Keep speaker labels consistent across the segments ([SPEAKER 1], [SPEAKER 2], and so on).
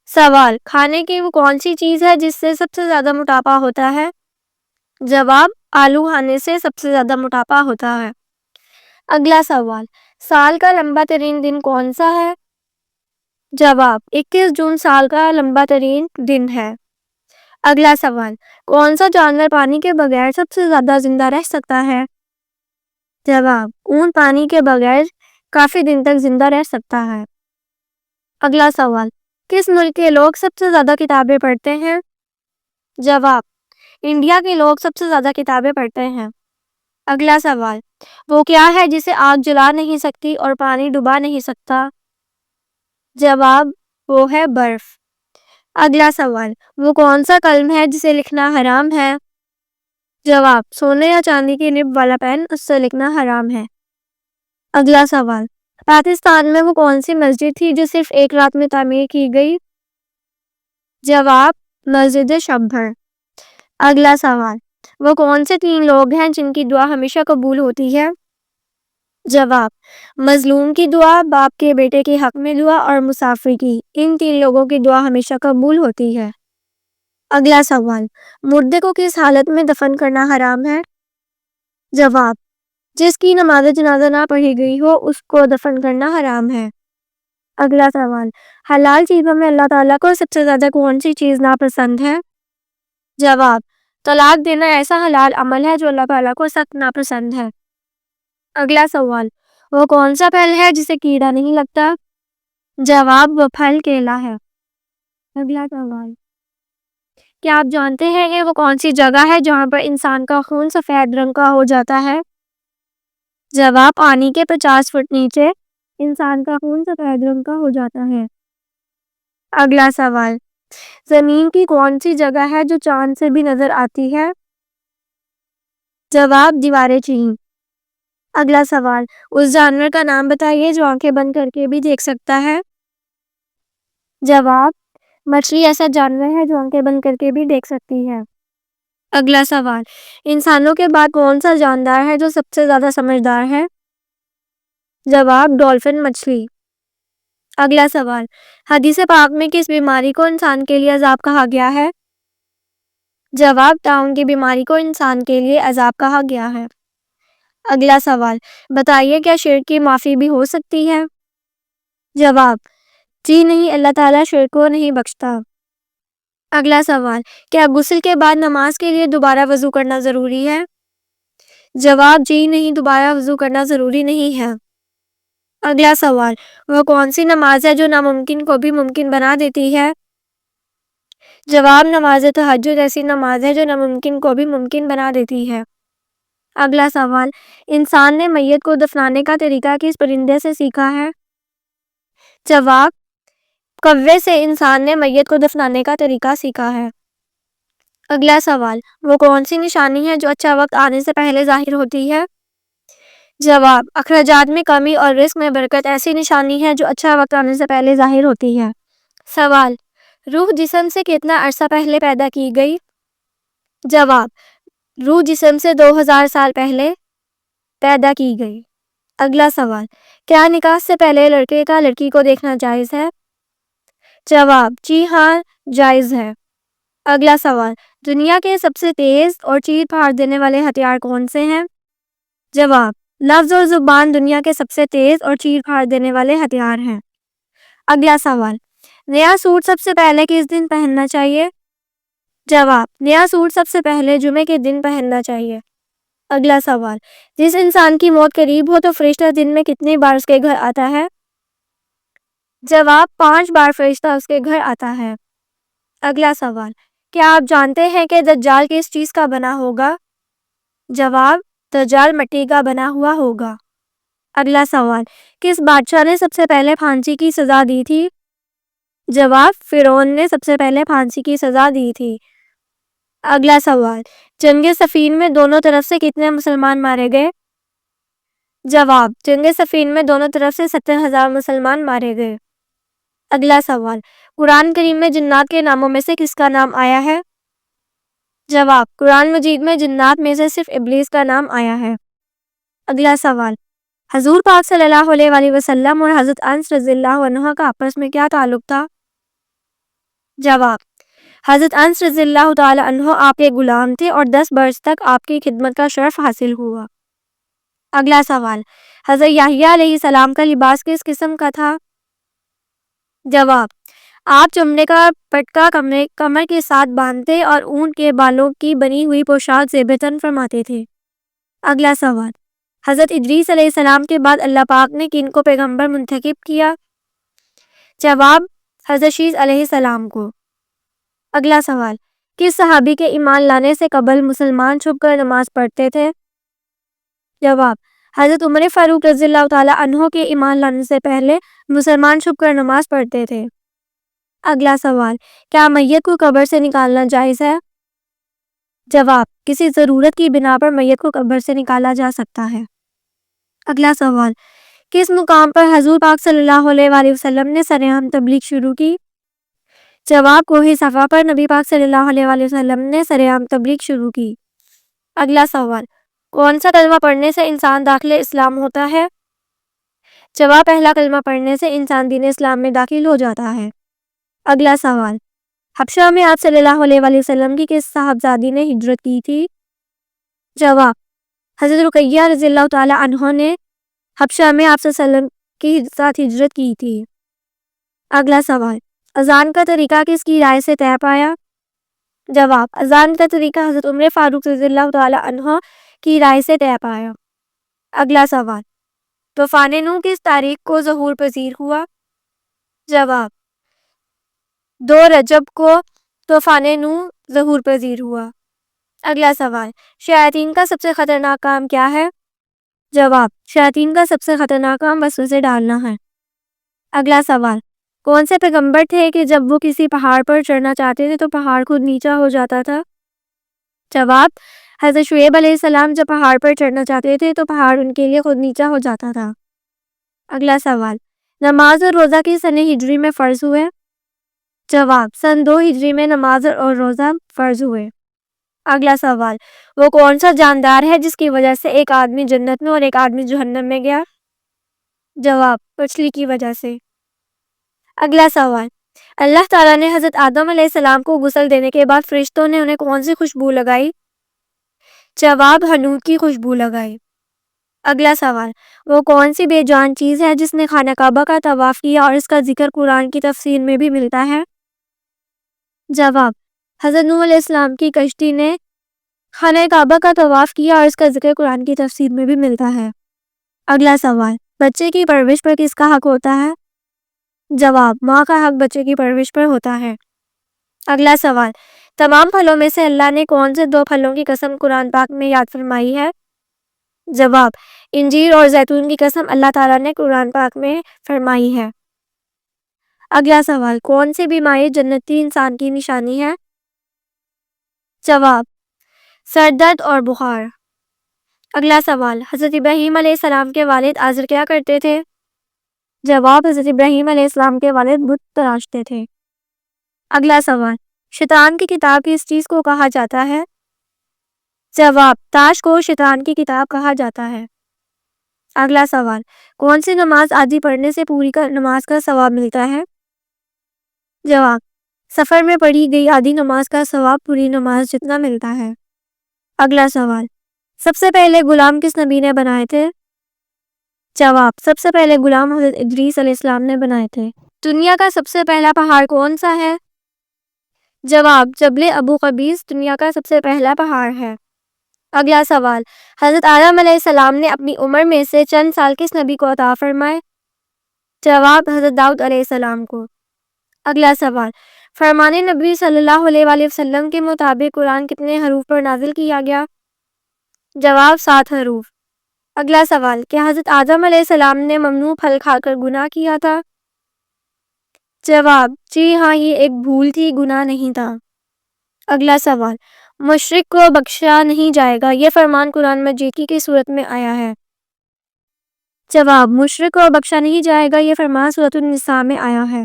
[SPEAKER 1] سوال، کھانے کی وہ کون سی چیز ہے جس سے سب سے زیادہ موٹاپا ہوتا ہے؟ جواب، آلو کھانے سے سب سے زیادہ موٹاپا ہوتا ہے۔ اگلا سوال، سال کا لمبا ترین دن کون سا ہے؟ جواب، 21 جون سال کا لمبا ترین دن ہے۔ اگلا سوال، کون سا جانور پانی کے بغیر سب سے زیادہ زندہ رہ سکتا ہے؟ جواب، اونٹ پانی کے بغیر کافی دن تک زندہ رہ سکتا ہے۔ اگلا سوال، کس ملک کے لوگ سب سے زیادہ کتابیں پڑھتے ہیں؟ جواب، انڈیا کے لوگ سب سے زیادہ کتابیں پڑھتے ہیں۔ اگلا سوال، وہ کیا ہے جسے آگ جلا نہیں سکتی اور پانی ڈبا نہیں سکتا؟ جواب، وہ ہے برف۔ اگلا سوال، وہ کون سا قلم ہے جسے لکھنا حرام ہے؟ جواب، سونے یا چاندی کی نب والا پین، اس سے لکھنا حرام ہے۔ اگلا سوال، پاکستان میں وہ کون سی مسجد تھی جو صرف ایک رات میں تعمیر کی گئی؟ جواب، مسجد شبر۔ اگلا سوال، وہ کون سے 3 لوگ ہیں جن کی دعا ہمیشہ قبول ہوتی ہے؟ جواب، مظلوم کی دعا، باپ کے بیٹے کے حق میں دعا اور مسافر کی۔ ان 3 لوگوں کی دعا ہمیشہ قبول ہوتی ہے۔ اگلا سوال، مردے کو کس حالت میں دفن کرنا حرام ہے؟ جواب، جس کی نماز جنازہ نہ پڑھی گئی ہو اس کو دفن کرنا حرام ہے۔ اگلا سوال، حلال چیزوں میں اللہ تعالیٰ کو سب سے زیادہ کون سی چیز ناپسند ہے؟ جواب، طلاق دینا ایسا حلال عمل ہے جو اللہ تعالیٰ کو سخت ناپسند ہے۔ اگلا سوال، وہ کون سا پھل ہے جسے کیڑا نہیں لگتا؟ جواب، وہ پھل کیلا ہے۔ اگلا سوال، کیا آپ جانتے ہیں کہ وہ کون سی جگہ ہے جہاں پر انسان کا خون سفید رنگ کا ہو جاتا ہے؟ جواب، پانی کے 50 فٹ نیچے انسان کا خون سفید رنگ کا ہو جاتا ہے۔ اگلا سوال، زمین کی کون سی جگہ ہے جو چاند سے بھی نظر آتی ہے؟ جواب، دیوار چین۔ اگلا سوال، اس جانور کا نام بتائیے جو آنکھیں بند کر کے بھی دیکھ سکتا ہے۔ جواب، مچھلی ایسا جانور ہے جو آنکھیں بند کر کے بھی دیکھ سکتی ہے۔ اگلا سوال، انسانوں کے بعد کون سا جاندار ہے جو سب سے زیادہ سمجھدار ہے؟ جواب، ڈولفن مچھلی۔ اگلا سوال، حدیث پاک میں کس بیماری کو انسان کے لیے عذاب کہا گیا ہے؟ جواب، طاعون کی بیماری کو انسان کے لیے عذاب کہا گیا ہے۔ اگلا سوال، بتائیے کیا شرک کی معافی بھی ہو سکتی ہے؟ جواب، جی نہیں، اللہ تعالیٰ شرک کو نہیں بخشتا۔ اگلا سوال، کیا غسل کے بعد نماز کے لیے دوبارہ وضو کرنا ضروری ہے؟ جواب، جی نہیں، دوبارہ وضو کرنا ضروری نہیں ہے۔ اگلا سوال، وہ کون سی نماز ہے جو ناممکن کو بھی ممکن بنا دیتی ہے؟ جواب، نماز تہجد ایسی نماز ہے جو ناممکن کو بھی ممکن بنا دیتی ہے۔ اگلا سوال، انسان نے میت کو دفنانے کا طریقہ کس پرندے سے سیکھا ہے؟ جواب، کوے سے انسان نے میت کو دفنانے کا طریقہ سیکھا ہے۔ اگلا سوال، وہ کون سی نشانی ہے جو اچھا وقت آنے سے پہلے ظاہر ہوتی ہے؟ جواب، اخراجات میں کمی اور رزق میں برکت ایسی نشانی ہے جو اچھا وقت آنے سے پہلے ظاہر ہوتی ہے۔ سوال، روح جسم سے کتنا عرصہ پہلے پیدا کی گئی؟ جواب، روح جسم سے 2000 سال پہلے پیدا کی گئی۔ اگلا سوال، کیا نکاح سے پہلے لڑکے کا لڑکی کو دیکھنا جائز ہے؟ جواب، جی ہاں، جائز ہے۔ اگلا سوال، دنیا کے سب سے تیز اور چیر پھاڑ دینے والے ہتھیار کون سے ہیں؟ جواب، لفظ اور زبان دنیا کے سب سے تیز اور چیر پھاڑ دینے والے ہتھیار ہیں۔ اگلا سوال، نیا سوٹ سب سے پہلے کس دن پہننا چاہیے؟ جواب، نیا سوٹ سب سے پہلے جمعے کے دن پہننا چاہیے۔ اگلا سوال، جس انسان کی موت قریب ہو تو فرشتہ دن میں کتنی بار اس کے گھر آتا ہے؟ جواب، 5 بار فرشتہ اس کے گھر آتا ہے۔ اگلا سوال، کیا آپ جانتے ہیں کہ دجال کس چیز کا بنا ہوگا؟ جواب، دجال مٹی کا بنا ہوا ہوگا۔ اگلا سوال، کس بادشاہ نے سب سے پہلے پھانسی کی سزا دی تھی؟ جواب، فرعون نے سب سے پہلے پھانسی کی سزا دی تھی۔ اگلا سوال، جنگ صفین میں دونوں طرف سے کتنے مسلمان مارے گئے؟ جواب، جنگ صفین میں دونوں طرف سے 70,000 مسلمان مارے گئے۔ اگلا سوال، قرآن کریم میں جنات کے ناموں میں سے کس کا نام آیا ہے؟ جواب، قرآن مجید میں جنات میں سے صرف ابلیس کا نام آیا ہے۔ اگلا سوال، حضور پاک صلی اللہ علیہ وسلم اور حضرت انس رضی اللہ عنہ کا آپس میں کیا تعلق تھا؟ جواب: حضرت انس رضی اللہ تعالی عنہ آپ کے غلام تھے اور 10 برس تک آپ کی خدمت کا شرف حاصل ہوا۔ اگلا سوال: حضرت یحییٰ علیہ السلام کا لباس کس قسم کا تھا؟ جواب: آپ چمڑے کا پٹکا کمر کے ساتھ باندھتے اور اونٹ کے بالوں کی بنی ہوئی پوشاک زیب تن فرماتے تھے۔ اگلا سوال: حضرت ادریس علیہ السلام کے بعد اللہ پاک نے کن کو پیغمبر منتخب کیا؟ جواب: حضرت شیث علیہ السلام کو۔ اگلا سوال: کس صحابی کے ایمان لانے سے قبل مسلمان چھپ کر نماز پڑھتے تھے؟ جواب: حضرت عمر فاروق رضی اللہ تعالی عنہ کے ایمان لانے سے پہلے مسلمان چھپ کر نماز پڑھتے تھے۔ اگلا سوال: کیا میت کو قبر سے نکالنا جائز ہے؟ جواب: کسی ضرورت کی بنا پر میت کو قبر سے نکالا جا سکتا ہے۔ اگلا سوال: کس مقام پر حضور پاک صلی اللہ علیہ وآلہ وسلم نے سرعام تبلیغ شروع کی؟ جواب: کوہ صفا پر نبی پاک صلی اللہ علیہ وآلہ وسلم نے سرعام تبلیغ شروع کی۔ اگلا سوال: کون سا کلمہ پڑھنے سے انسان داخل اسلام ہوتا ہے؟ جواب: پہلا کلمہ پڑھنے سے انسان دین اسلام میں داخل ہو جاتا ہے۔ اگلا سوال: حبشہ میں آپ صلی اللہ علیہ وآلہ وسلم کی کس صاحبزادی نے ہجرت کی تھی؟ جواب: حضرت رقیہ رضی اللہ تعالی عنہ نے حبشہ میں آپ صلی اللہ علیہ وسلم کی ساتھ ہجرت کی تھی۔ اگلا سوال: اذان کا طریقہ کس کی رائے سے طے پایا؟ جواب: اذان کا طریقہ حضرت عمر فاروق رضی اللہ تعالی عنہ کی رائے سے طے پایا۔ اگلا سوال: طوفان نوح کس تاریخ کو ظہور پذیر ہوا؟ جواب: 2 رجب کو طوفان نوح ظہور پذیر ہوا۔ اگلا سوال: شیاطین کا سب سے خطرناک کام کیا ہے؟ جواب: شیاطین کا سب سے خطرناک کام وسوسے ڈالنا ہے۔ اگلا سوال: کون سے پیغمبر تھے کہ جب وہ کسی پہاڑ پر چڑھنا چاہتے تھے تو پہاڑ خود نیچا ہو جاتا تھا؟ جواب: حضرت شعیب علیہ السلام جب پہاڑ پر چڑھنا چاہتے تھے تو پہاڑ ان کے لیے خود نیچا ہو جاتا تھا۔ اگلا سوال: نماز اور روزہ کس سن ہجری میں فرض ہوئے؟ جواب: سن 2 ہجری میں نماز اور روزہ فرض ہوئے۔ اگلا سوال: وہ کون سا جاندار ہے جس کی وجہ سے ایک آدمی جنت میں اور ایک آدمی جہنم میں گیا؟ جواب: مچھلی کی وجہ سے۔ اگلا سوال: اللہ تعالیٰ نے حضرت آدم علیہ السلام کو غسل دینے کے بعد فرشتوں نے انہیں کون سی خوشبو لگائی؟ جواب: حنوط کی خوشبو لگائی۔ اگلا سوال: وہ کون سی بے جان چیز ہے جس نے خانہ کعبہ کا طواف کیا اور اس کا ذکر قرآن کی تفسیر میں بھی ملتا ہے؟ جواب: حضرت نوح علیہ السلام کی کشتی نے خانہ کعبہ کا طواف کیا اور اس کا ذکر قرآن کی تفسیر میں بھی ملتا ہے۔ اگلا سوال: بچے کی پرورش پر کس کا حق ہوتا ہے؟ جواب: ماں کا حق بچے کی پرورش پر ہوتا ہے۔ اگلا سوال: تمام پھلوں میں سے اللہ نے کون سے 2 پھلوں کی قسم قرآن پاک میں یاد فرمائی ہے؟ جواب: انجیر اور زیتون کی قسم اللہ تعالیٰ نے قرآن پاک میں فرمائی ہے۔ اگلا سوال: کون سی بیماری جنتی انسان کی نشانی ہے؟ جواب: سر درد اور بخار۔ اگلا سوال: حضرت ابراہیم علیہ السلام کے والد آزر کیا کرتے تھے؟ جواب: حضرت ابراہیم علیہ السلام کے والد بت تراشتے تھے۔ اگلا سوال: شیطان کی کتاب کس چیز کو کہا جاتا ہے؟ جواب: تاش کو شیطان کی کتاب کہا جاتا ہے۔ اگلا سوال: کون سی نماز آدھی پڑھنے سے پوری نماز کا ثواب ملتا ہے؟ جواب: سفر میں پڑھی گئی آدھی نماز کا ثواب پوری نماز جتنا ملتا ہے۔ اگلا سوال: سب سے پہلے غلام کس نبی نے بنائے تھے؟ جواب: سب سے پہلے غلام حضرت ادریس علیہ السلام نے بنائے تھے۔ دنیا کا سب سے پہلا پہاڑ کون سا ہے؟ جواب: جبل ابو قبیس دنیا کا سب سے پہلا پہاڑ ہے۔ اگلا سوال: حضرت آدم علیہ السلام نے اپنی عمر میں سے چند سال کس نبی کو عطا فرمائے؟ جواب: حضرت داؤد علیہ السلام کو۔ اگلا سوال: فرمان نبی صلی اللہ علیہ وآلہ وسلم کے مطابق قرآن کتنے حروف پر نازل کیا گیا؟ جواب: 7 حروف۔ اگلا سوال: کیا حضرت آدم علیہ السلام نے ممنوع پھل کھا کر گناہ کیا تھا؟ جواب: جی ہاں، یہ ایک بھول تھی، گناہ نہیں تھا۔ اگلا سوال: مشرک کو بخشا نہیں جائے گا، یہ فرمان قرآن مجید کی کس سورت میں آیا ہے؟ جواب: مشرک کو بخشا نہیں جائے گا، یہ فرمان سورۃ النساء میں آیا ہے۔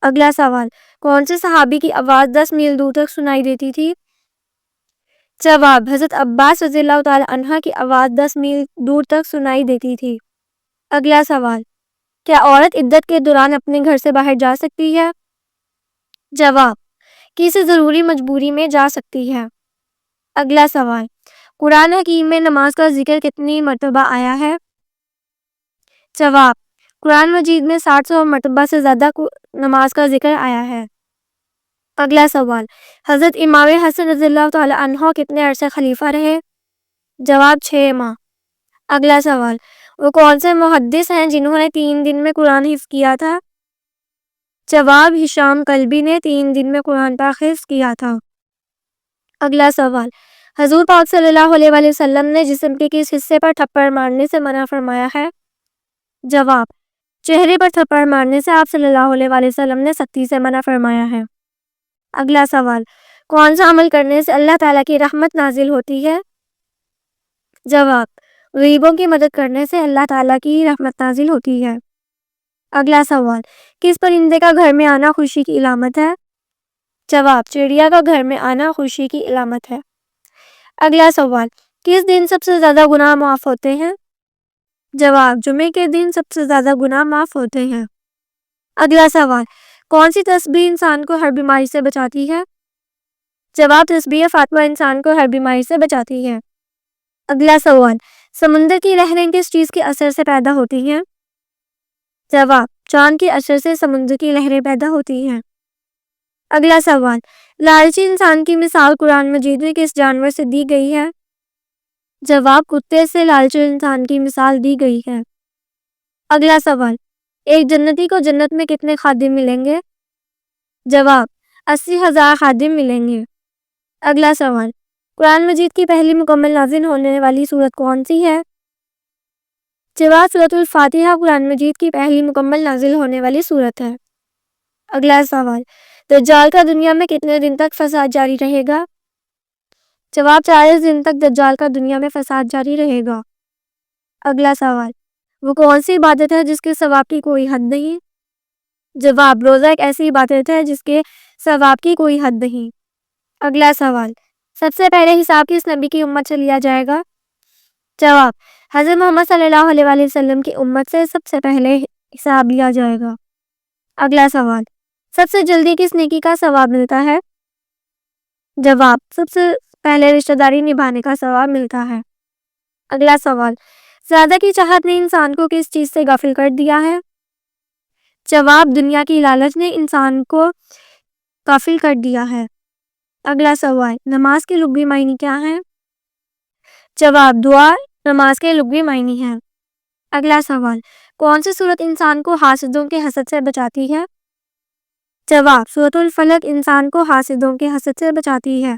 [SPEAKER 1] اگلا سوال: کون سے صحابی کی آواز 10 میل دور تک سنائی دیتی تھی؟ جواب: حضرت عباس رضی اللہ تعالی عنہ کی آواز 10 میل دور تک سنائی دیتی تھی۔ اگلا سوال: کیا عورت عدت کے دوران اپنے گھر سے باہر جا سکتی ہے؟ جواب: کسی ضروری مجبوری میں جا سکتی ہے۔ اگلا سوال: قرآن حکیم میں نماز کا ذکر کتنی مرتبہ آیا ہے؟ جواب: قرآن مجید میں 700 مرتبہ سے زیادہ نماز کا ذکر آیا ہے۔ اگلا سوال: حضرت امام حسن رضی اللہ تعالی عنہ کتنے عرصے خلیفہ رہے؟ جواب: 6 ماہ۔ اگلا سوال: وہ کون سے محدث ہیں جنہوں نے 3 دن میں قرآن حفظ کیا تھا؟ جواب: ہشام کلبی نے 3 دن میں قرآن پاک حفظ کیا تھا۔ اگلا سوال: حضور پاک صلی اللہ علیہ وآلہ وسلم نے جسم کے کس حصے پر تھپڑ مارنے سے منع فرمایا ہے؟ جواب: چہرے پر تھپڑ مارنے سے آپ صلی اللہ علیہ وآلہ وسلم نے سختی سے منع فرمایا ہے۔ اگلا سوال: کون سا عمل کرنے سے اللہ تعالیٰ کی رحمت نازل ہوتی ہے؟ جواب: غریبوں کی مدد کرنے سے اللہ تعالیٰ کی رحمت نازل ہوتی ہے۔ اگلا سوال: کس پرندے کا گھر میں آنا خوشی کی علامت ہے؟ جواب: چڑیا کا گھر میں آنا خوشی کی علامت ہے۔ اگلا سوال: کس دن سب سے زیادہ گناہ معاف ہوتے ہیں؟ جواب: جمعے کے دن سب سے زیادہ گناہ معاف ہوتے ہیں۔ اگلا سوال: کون سی تسبیح انسان کو ہر بیماری سے بچاتی ہے؟ جواب: تسبیح فاطمہ انسان کو ہر بیماری سے بچاتی ہے۔ اگلا سوال: سمندر کی لہریں کس چیز کے اثر سے پیدا ہوتی ہیں؟ جواب: چاند کے اثر سے سمندر کی لہریں پیدا ہوتی ہیں۔ اگلا سوال: لالچی انسان کی مثال قرآن مجید میں کس جانور سے دی گئی ہے؟ جواب: کتے سے لالچی انسان کی مثال دی گئی ہے۔ اگلا سوال: ایک جنتی کو جنت میں کتنے خادم ملیں گے؟ جواب: 80,000 خادم ملیں گے۔ اگلا سوال: قرآن مجید کی پہلی مکمل نازل ہونے والی سورت کون سی ہے؟ جواب: سورۃ الفاتحہ قرآن مجید کی پہلی مکمل نازل ہونے والی سورت ہے۔ اگلا سوال: دجال کا دنیا میں کتنے دن تک فساد جاری رہے گا؟ جواب: 40 دن تک دجال کا دنیا میں فساد جاری رہے گا۔ اگلا سوال: وہ کون سی عبادت ہے جس کے ثواب کی کوئی حد نہیں؟ جواب: روزہ ایک ایسی عبادت ہے جس کے ثواب کی کوئی حد نہیں۔ اگلا سوال: سب سے پہلے حساب کس نبی کی امت سے لیا جائے گا؟ جواب: حضرت محمد صلی اللہ علیہ وآلہ وسلم کی امت سے سب سے پہلے حساب لیا جائے گا۔ اگلا سوال: سب سے جلدی کس نیکی کا ثواب ملتا ہے؟ جواب: سب سے پہلے رشتہ داری نبھانے کا ثواب ملتا ہے۔ اگلا سوال: زیادہ کی چاہت نے انسان کو کس چیز سے غافل کر دیا ہے؟ جواب: دنیا کی لالچ نے انسان کو غافل کر دیا ہے۔ اگلا سوال: نماز کے لغوی معنی کیا ہیں؟ جواب: دعا نماز کے لغوی معنی ہیں۔ اگلا سوال: کون سی سورت انسان کو حاسدوں کے حسد سے بچاتی ہے؟ جواب: سورۃ الفلق انسان کو حاسدوں کے حسد سے بچاتی ہے۔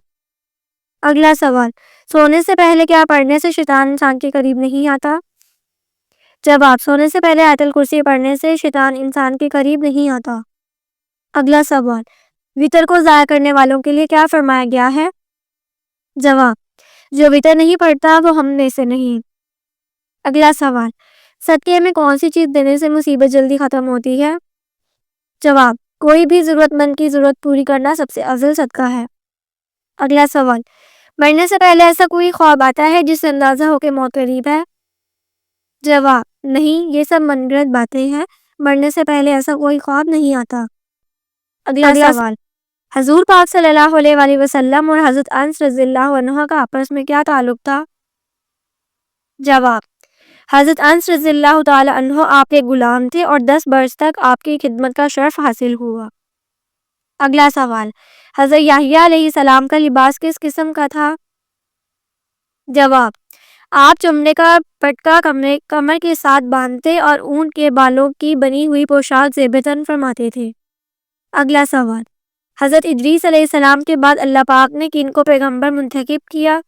[SPEAKER 1] اگلا سوال: سونے سے پہلے کیا پڑھنے سے شیطان انسان کے قریب نہیں آتا؟ جواب: سونے سے پہلے آیت الکرسی پڑھنے سے شیطان انسان کے قریب نہیں آتا۔ اگلا سوال: وتر کو ضائع کرنے والوں کے لیے کیا فرمایا گیا ہے؟ جواب: جو وتر نہیں پڑھتا وہ ہم میں سے نہیں۔ اگلا سوال: صدقے میں کون سی چیز دینے سے مصیبت جلدی ختم ہوتی ہے؟ جواب: کوئی بھی ضرورت مند کی ضرورت پوری کرنا سب سے افضل صدقہ ہے۔ اگلا سوال: مرنے سے پہلے ایسا کوئی خواب آتا ہے جس سے اندازہ ہو کہ موت قریب ہے؟ جواب: نہیں، یہ سب من گھڑت باتیں ہیں، مرنے سے پہلے ایسا کوئی خواب نہیں آتا۔ اگلا سوال: حضور پاک صلی اللہ علیہ وآلہ وسلم اور حضرت انس رضی اللہ عنہ کا آپس میں کیا تعلق تھا؟ جواب: حضرت انس رضی اللہ تعالی عنہ آپ کے غلام تھے اور 10 برس تک آپ کی خدمت کا شرف حاصل ہوا۔ اگلا سوال: حضرت یحییٰ علیہ السلام کا لباس کس قسم کا تھا؟ جواب: آپ چمڑے کا پٹکا کمر کے ساتھ باندھتے اور اونٹ کے بالوں کی بنی ہوئی پوشاک زیب تن فرماتے تھے۔ اگلا سوال: حضرت ادریس علیہ السلام کے بعد اللہ پاک نے کن کو پیغمبر منتخب کیا؟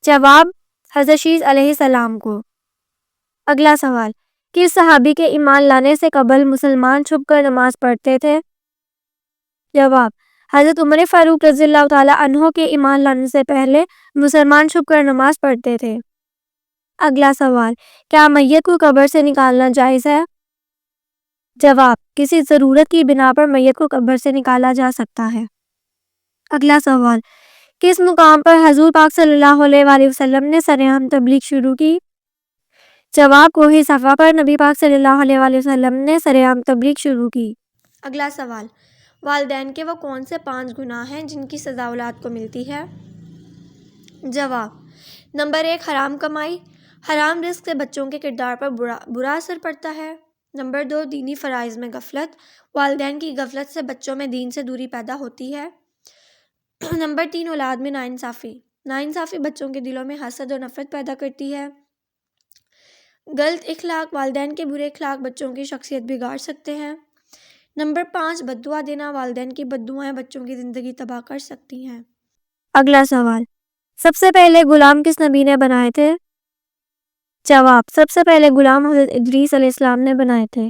[SPEAKER 1] جواب: حضرت شیث علیہ السلام کو۔ اگلا سوال: کس صحابی کے ایمان لانے سے قبل مسلمان چھپ کر نماز پڑھتے تھے؟ جواب: حضرت عمر فاروق رضی اللہ تعالی عنہ کے ایمان لانے سے پہلے مسلمان چھپ کر نماز پڑھتے تھے۔ اگلا سوال: کیا میت کو قبر سے نکالنا جائز ہے؟ جواب: کسی ضرورت کی بنا پر میت کو قبر سے نکالا جا سکتا ہے۔ اگلا سوال: کس مقام پر حضور پاک صلی اللہ علیہ وآلہ وسلم نے سرعام تبلیغ شروع کی؟ جواب: کوہ صفا پر نبی پاک صلی اللہ علیہ وآلہ وسلم نے سرعام تبلیغ شروع کی۔ اگلا سوال: والدین کے وہ کون سے 5 گناہ ہیں جن کی سزا اولاد کو ملتی ہے؟ جواب: نمبر 1، حرام کمائی۔ حرام رزق سے بچوں کے کردار پر برا اثر پڑتا ہے۔ نمبر 2، دینی فرائض میں غفلت۔ والدین کی غفلت سے بچوں میں دین سے دوری پیدا ہوتی ہے۔ نمبر 3، اولاد میں ناانصافی۔ ناانصافی بچوں کے دلوں میں حسد اور نفرت پیدا کرتی ہے۔ غلط اخلاق، والدین کے برے اخلاق بچوں کی شخصیت بگاڑ سکتے ہیں۔ نمبر 5، بد دعا دینا۔ والدین کی بد دعائیں بچوں کی زندگی تباہ کر سکتی ہیں۔ اگلا سوال: سب سے پہلے غلام کس نبی نے بنائے تھے؟ جواب: سب سے پہلے غلام حضرت ادریس علیہ السلام نے بنائے تھے۔